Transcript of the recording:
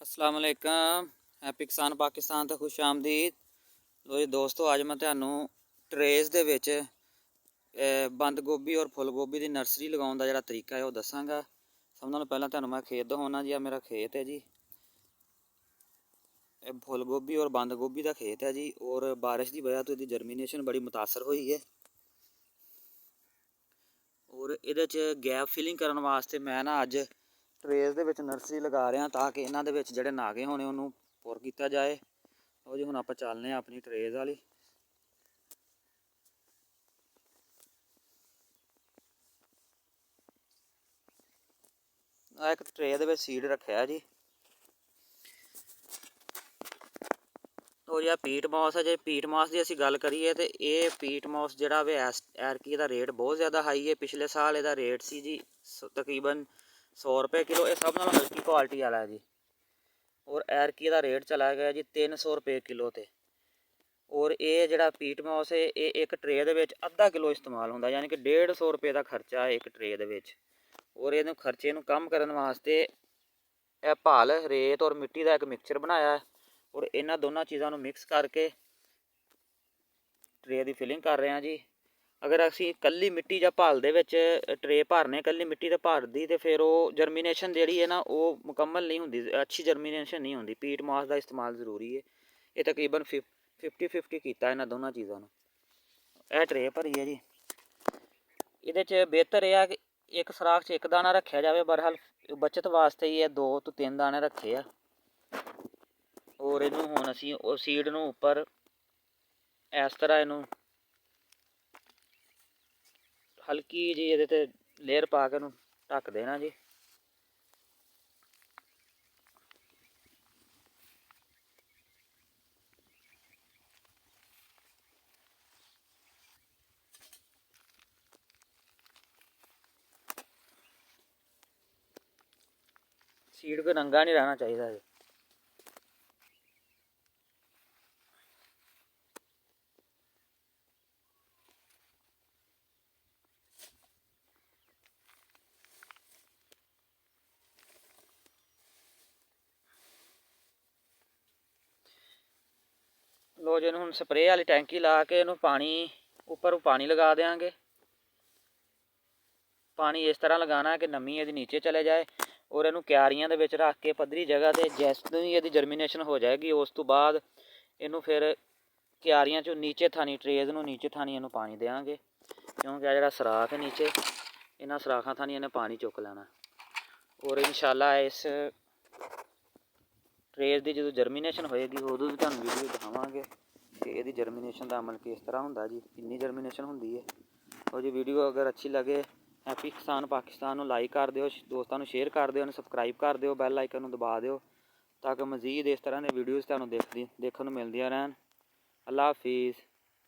अस्सलाम वालेकुम। हैप्पी किसान पाकिस्तान तो खुश आमदीद। लो जी दोस्तों, अज मैं तुहानू ट्रेस दे विच बंद गोभी और फुल गोभी की नर्सरी लगाने का जिहड़ा तरीका है वह दसांगा। सब नालों पहलां तुहानू मैं खेत दिखाउणा जी। मेरा खेत है जी, फुल गोभी और बंद गोभी का खेत है जी। और बारिश की वजह तो इसकी जर्मीनेशन बड़ी मुतासर हुई है। और ये गैप फिलिंग करने वास्ते मैं ना अज ट्रेस दे विच नर्सरी लगा रहा ताकि इन्हां दे विच जिहड़े नागे होने उन्होंने पुर किया जाए। और जी हुण आपां चलने अपनी ट्रेस वाली। एक ट्रे दे विच सीड रखा जी। और यह पीट मॉस है। जे पीट मॉस की असीं गल करिए तो ये पीट मॉस जिहड़ा वे एरकी इहदा रेट बहुत ज़्यादा हाई है। पिछले साल इहदा रेट सी जी तकरीबन 100 रुपये किलो। ये सब नालों हल्की क्वालिटी वाला है जी। और एरकी का रेट चला गया जी 300 रुपये किलो ते। और ये जिहड़ा पीट मॉस है ये एक ट्रे दे विच अद्धा किलो इस्तेमाल होंदा, यानी कि 150 रुपये का खर्चा है एक ट्रे दे विच। और इहनूं खर्चे नूं कम करन वास्ते भाल रेत और मिट्टी का एक मिक्सचर बनाया है। और इन्हां दोनों चीज़ों को मिक्स करके ट्रे की फिलिंग कर रहे हैं जी। अगर असीं कल्ली मिट्टी जां भाल दे विच ट्रे भरने कल्ली मिट्टी ते भर दी तो फिर वो जर्मीनेशन जिहड़ी है ना वो मुकम्मल नहीं होंदी, अच्छी जर्मीनेशन नहीं होंदी। पीट मॉस का इस्तेमाल जरूरी है। ये तकरीबन 50-50 किया इन्हां दोनों चीज़ों को। यह ट्रे भरी है जी। ये बेहतर यह है कि एक सराख च एक दाना रखा जाए। बहरहाल बचत वास्ते ही 2 तो 3 दाने रखे आ। और इनू हुण असीं सीड नूं उपर इस तरह इनू हल्की जी ये लेयर पा के ढक देना जी। सीड को नंगा नहीं रहना चाहिए जी। लो जी हम स्प्रे वाली टैंकी ला के इनू पानी उपर पानी लगा देंगे। पानी इस तरह लगाना है कि नमी ये नीचे चले जाए। और इनू क्यारियां दे विच रख के पद्धरी जगह ते जैसे ही ये जर्मीनेशन हो जाएगी उस तो बाद इनू फिर क्यारियां चो नीचे थानी ट्रेज नूं नीचे थानी इनू पानी देंगे। क्योंकि आ जिहड़ा सराख है नीचे इन्हां सराखां थानी इन्हें पानी चुक लेना। और इंशाअल्लाह इस ट्रेस की जो जर्मीनेशन होएगी उदों भी तुहानूं वीडियो दिखावांगे कि इहदी जर्मीनेशन का अमल किस तरह हुंदा जी, कितनी जर्मीनेशन हुंदी है। और जी वीडियो अगर अच्छी लगे हैप्पी किसान पाकिस्तान को लाइक कर दिओ, दोस्तों को शेयर कर दिओ, सबसक्राइब कर दिओ, बैल आइकन दबा दिओ ताकि मजीद इस तरह के वीडियोज़ तुहानूं देखने मिलदियां रहन। अल्लाह हाफिज़।